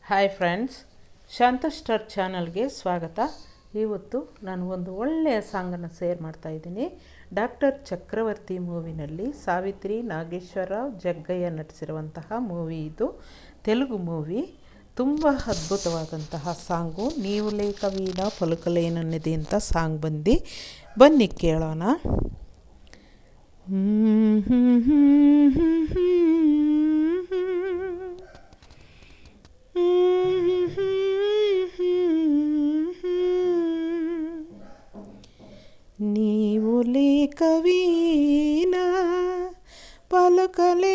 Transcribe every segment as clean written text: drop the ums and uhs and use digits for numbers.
Hi friends, ಶಾಂತ star ಚಾನಲ್ಗೆ ಸ್ವಾಗತ. ಇವತ್ತು ನಾನು ಒಂದು ಒಳ್ಳೆಯ ಸಾಂಗನ್ನು ಶೇರ್ ಮಾಡ್ತಾ ಇದ್ದೀನಿ. ಡಾಕ್ಟರ್ ಚಕ್ರವರ್ತಿ ಮೂವಿನಲ್ಲಿ ಸಾವಿತ್ರಿ, ನಾಗೇಶ್ವರರಾವ್, ಜಗ್ಗಯ್ಯ ನಟಿಸಿರುವಂತಹ ಮೂವಿ ಇದು. ತೆಲುಗು ಮೂವಿ. ತುಂಬ ಅದ್ಭುತವಾದಂತಹ ಸಾಂಗು. ನೀವು ಲೇಖವೀಣ ಪಲುಕಲೇನನ್ನಿದೆ ಅಂತ ಸಾಂಗ್ ಬನ್ನಿ ಕೇಳೋಣ. నీవు లేకవీనా పలకలేనన్నది,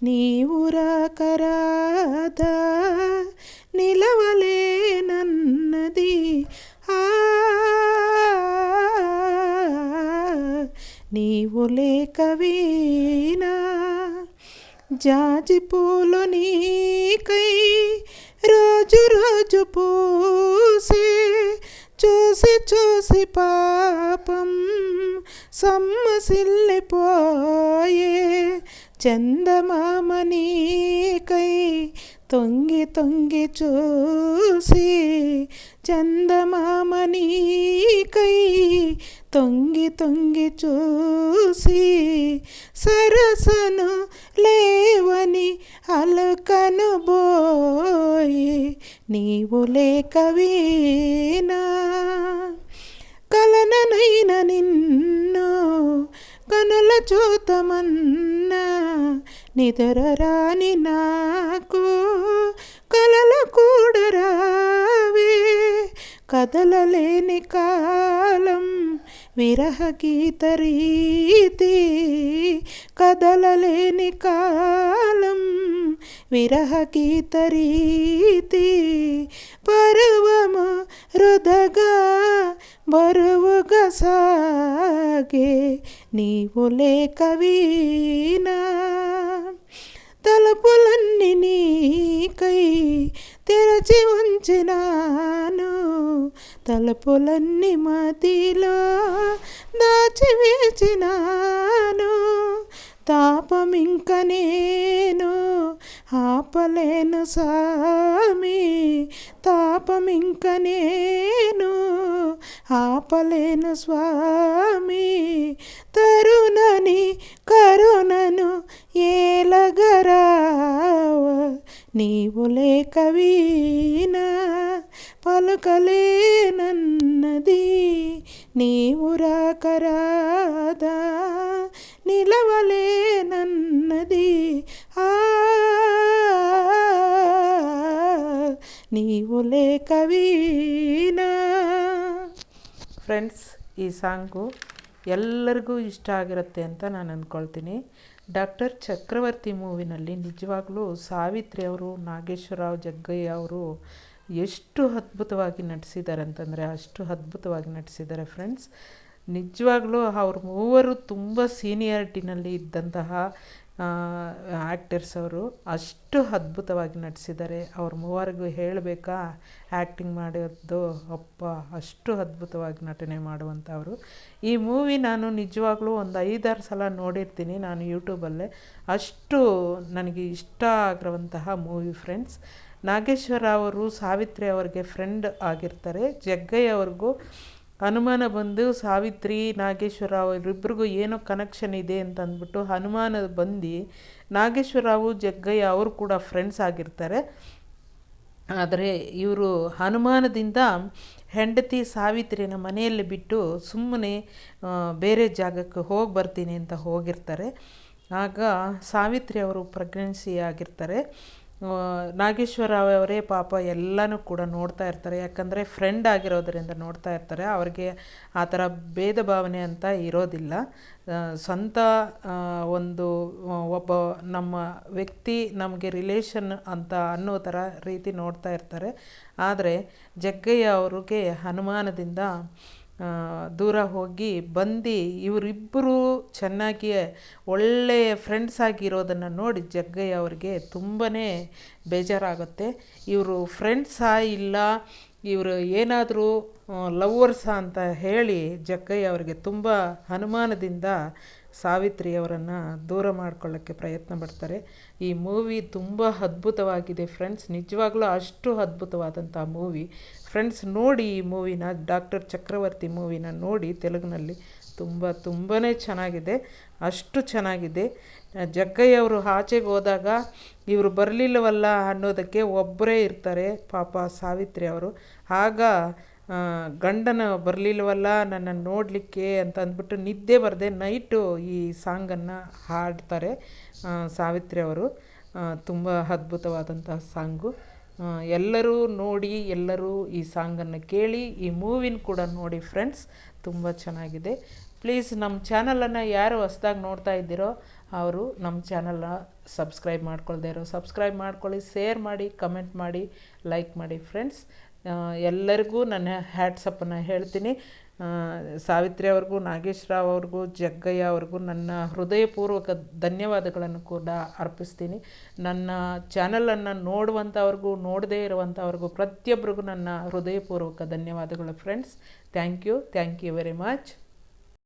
నీవు రాకరాదా నిలవలేనన్నది. నీవు లేకవీనా జాజి పూలు నీకై రోజు రోజు పూసే, చూసి చూసి పాపం సమ్మసిల్లిపోయే. చందమామ నీకై తొంగి తొంగి చూసి, చందమామ నీకై తొంగి తొంగి చూసి, సరసను లేవని అలకను బోయి. నీవు లేకవీనా కలననైన నిన్ను కనుల చూతమన్నా, నిద్ర రాని నాకు కలల కూడా రావే. కదలలేని కాలం విరహ గీత రీతి, కదలలేని కాలం విరహ గీత రీతి. పర్వము రుదగా బరువుగా సాగే, నీవు లేకవీనా తలుపులన్నీ నీకై తెరచి ఉంచినాను, తలుపులన్నీ మదిలో దాచి వేచినాను. తాపమింక నేను ఆపలేను సామి, తాపమింక నేను ఆపలేను స్వామి. తరుణని కరుణను ఏలగరావ, నీవు లేకవీనా పలుకలేనన్నది, నీవు రాకరాదా నిలవలేనన్నది. నీవు లేకవీనా. ಫ್ರೆಂಡ್ಸ್, ಈ ಸಾಂಗು ಎಲ್ಲರಿಗೂ ಇಷ್ಟ ಆಗಿರುತ್ತೆ ಅಂತ ನಾನು ಅಂದ್ಕೊಳ್ತೀನಿ. ಡಾಕ್ಟರ್ ಚಕ್ರವರ್ತಿ ಮೂವಿನಲ್ಲಿ ನಿಜವಾಗ್ಲೂ ಸಾವಿತ್ರಿ ಅವರು, ನಾಗೇಶ್ವರರಾವ್, ಜಗ್ಗಯ್ಯ ಅವರು ಎಷ್ಟು ಅದ್ಭುತವಾಗಿ ನಟಿಸಿದ್ದಾರೆ ಅಂತಂದರೆ ಅಷ್ಟು ಅದ್ಭುತವಾಗಿ ನಟಿಸಿದ್ದಾರೆ ಫ್ರೆಂಡ್ಸ್. ನಿಜವಾಗ್ಲೂ ಅವ್ರ ಮೂವರು ತುಂಬ ಸೀನಿಯಾರಿಟಿನಲ್ಲಿ ಇದ್ದಂತಹ ಆ್ಯಕ್ಟರ್ಸ್ ಅವರು. ಅಷ್ಟು ಅದ್ಭುತವಾಗಿ ನಟಿಸಿದ್ದಾರೆ. ಅವ್ರ ಮೂವರಿಗೂ ಹೇಳಬೇಕಾ ಆ್ಯಕ್ಟಿಂಗ್ ಮಾಡೋದು, ಅಪ್ಪ ಅಷ್ಟು ಅದ್ಭುತವಾಗಿ ನಟನೆ ಮಾಡುವಂಥವರು. ಈ ಮೂವಿ ನಾನು ನಿಜವಾಗ್ಲೂ ಒಂದು 5-6 ಸಲ ನೋಡಿರ್ತೀನಿ ನಾನು ಯೂಟ್ಯೂಬಲ್ಲೇ. ಅಷ್ಟು ನನಗೆ ಇಷ್ಟ ಆಗಿರುವಂತಹ ಮೂವಿ ಫ್ರೆಂಡ್ಸ್. ನಾಗೇಶ್ವರರಾವ್ ಅವರು ಸಾವಿತ್ರಿ ಅವರಿಗೆ ಫ್ರೆಂಡ್ ಆಗಿರ್ತಾರೆ. ಜಗ್ಗಯ್ಯ ಅವ್ರಿಗೂ ಅನುಮಾನ ಬಂದು ಸಾವಿತ್ರಿ, ನಾಗೇಶ್ವರರಾವ್ ಇವರಿಬ್ಬರಿಗೂ ಏನೋ ಕನೆಕ್ಷನ್ ಇದೆ ಅಂತ ಅಂದ್ಬಿಟ್ಟು ಅನುಮಾನ ಬಂದು ನಾಗೇಶ್ವರರಾವು, ಜಗ್ಗಯ್ಯ ಅವರು ಕೂಡ ಫ್ರೆಂಡ್ಸ್ ಆಗಿರ್ತಾರೆ. ಆದರೆ ಇವರು ಅನುಮಾನದಿಂದ ಹೆಂಡತಿ ಸಾವಿತ್ರಿನ ಮನೆಯಲ್ಲಿ ಬಿಟ್ಟು ಸುಮ್ಮನೆ ಬೇರೆ ಜಾಗಕ್ಕೆ ಹೋಗಿ ಬರ್ತೀನಿ ಅಂತ ಹೋಗಿರ್ತಾರೆ. ಆಗ ಸಾವಿತ್ರಿ ಅವರು ಪ್ರೆಗ್ನೆನ್ಸಿ ಆಗಿರ್ತಾರೆ. ನಾಗೇಶ್ವರರಾವ್ ಅವರೇ ಪಾಪ ಎಲ್ಲನೂ ಕೂಡ ನೋಡ್ತಾ ಇರ್ತಾರೆ. ಯಾಕಂದರೆ ಫ್ರೆಂಡ್ ಆಗಿರೋದರಿಂದ ನೋಡ್ತಾ ಇರ್ತಾರೆ. ಅವ್ರಿಗೆ ಆ ಥರ ಭೇದ ಭಾವನೆ ಅಂತ ಇರೋದಿಲ್ಲ. ಸ್ವಂತ ಒಬ್ಬ ನಮ್ಮ ವ್ಯಕ್ತಿ ನಮಗೆ ರಿಲೇಷನ್ ಅಂತ ಅನ್ನೋ ಥರ ರೀತಿ ನೋಡ್ತಾ ಇರ್ತಾರೆ. ಆದರೆ ಜಗ್ಗಯ್ಯ ಅವ್ರಿಗೆ ಅನುಮಾನದಿಂದ ದೂರ ಹೋಗಿ ಬಂದು ಇವರಿಬ್ಬರು ಚೆನ್ನಾಗಿ ಒಳ್ಳೆಯ ಫ್ರೆಂಡ್ಸ್ ಆಗಿರೋದನ್ನು ನೋಡಿ ಜಗ್ಗಯ್ಯ ಅವ್ರಿಗೆ ತುಂಬಾ ಬೇಜಾರಾಗುತ್ತೆ. ಇವರು ಫ್ರೆಂಡ್ಸಾ ಇಲ್ಲ ಇವರು ಏನಾದರೂ ಲವ್ವರ್ಸಾ ಅಂತ ಹೇಳಿ ಜಗ್ಗಯ್ಯ ಅವರಿಗೆ ತುಂಬ ಅನುಮಾನದಿಂದ ಸಾವಿತ್ರಿಯವರನ್ನು ದೂರ ಮಾಡ್ಕೊಳ್ಳೋಕ್ಕೆ ಪ್ರಯತ್ನ ಪಡ್ತಾರೆ. ಈ ಮೂವಿ ತುಂಬ ಅದ್ಭುತವಾಗಿದೆ ಫ್ರೆಂಡ್ಸ್, ನಿಜವಾಗ್ಲೂ ಅಷ್ಟು ಅದ್ಭುತವಾದಂಥ ಮೂವಿ. ಫ್ರೆಂಡ್ಸ್ ನೋಡಿ ಈ ಮೂವಿನ, ಡಾಕ್ಟರ್ ಚಕ್ರವರ್ತಿ ಮೂವಿನ ನೋಡಿ ತೆಲುಗಿನಲ್ಲಿ. ತುಂಬಾ ಚೆನ್ನಾಗಿದೆ, ಅಷ್ಟು ಚೆನ್ನಾಗಿದೆ. ಜಗ್ಗಯ್ಯ ಅವರು ಆಚೆಗೆ ಹೋದಾಗ ಇವರು ಬರಲಿಲ್ಲವಲ್ಲ ಅನ್ನೋದಕ್ಕೆ ಒಬ್ಬರೇ ಇರ್ತಾರೆ ಪಾಪ ಸಾವಿತ್ರಿ ಅವರು. ಆಗ ಗಂಡನ ಬರಲಿಲ್ಲವಲ್ಲ ನನ್ನನ್ನು ನೋಡಲಿಕ್ಕೆ ಅಂತ ಅಂದ್ಬಿಟ್ಟು ನಿದ್ದೆ ಬರದೆ ನೈಟು ಈ ಸಾಂಗನ್ನು ಹಾಡ್ತಾರೆ ಸಾವಿತ್ರಿ ಅವರು. ತುಂಬ ಅದ್ಭುತವಾದಂಥ ಸಾಂಗು. ಎಲ್ಲರೂ ನೋಡಿ, ಎಲ್ಲರೂ ಈ ಸಾಂಗನ್ನು ಕೇಳಿ, ಈ ಮೂವಿನ ಕೂಡ ನೋಡಿ ಫ್ರೆಂಡ್ಸ್, ತುಂಬ ಚೆನ್ನಾಗಿದೆ. ಪ್ಲೀಸ್ ನಮ್ಮ ಚಾನಲನ್ನು ಯಾರು ಹೊಸ್ದಾಗಿ ನೋಡ್ತಾ ಇದ್ದೀರೋ ಅವರು ನಮ್ಮ ಚಾನಲ್ನ ಸಬ್ಸ್ಕ್ರೈಬ್ ಮಾಡ್ಕೊಳ್ದೇ ಇರೋ ಸಬ್ಸ್ಕ್ರೈಬ್ ಮಾಡ್ಕೊಳ್ಳಿ, ಶೇರ್ ಮಾಡಿ, ಕಮೆಂಟ್ ಮಾಡಿ, ಲೈಕ್ ಮಾಡಿ ಫ್ರೆಂಡ್ಸ್. ಎಲ್ಲರಿಗೂ ನನ್ನ ಹ್ಯಾಟ್ಸಪ್ಪನ್ನು ಹೇಳ್ತೀನಿ. ಸಾವಿತ್ರಿ ಅವ್ರಿಗೂ, ನಾಗೇಶ್ ರಾವ್ ಅವ್ರಿಗೂ, ಜಗ್ಗಯ್ಯ ಅವ್ರಿಗೂ ನನ್ನ ಹೃದಯಪೂರ್ವಕ ಧನ್ಯವಾದಗಳನ್ನು ಕೂಡ ಅರ್ಪಿಸ್ತೀನಿ. ನನ್ನ ಚಾನಲನ್ನು ನೋಡುವಂಥವ್ರಿಗೂ ನೋಡದೇ ಇರುವಂಥವ್ರಿಗೂ ಪ್ರತಿಯೊಬ್ಬರಿಗೂ ನನ್ನ ಹೃದಯಪೂರ್ವಕ ಧನ್ಯವಾದಗಳು friends. Thank you very much.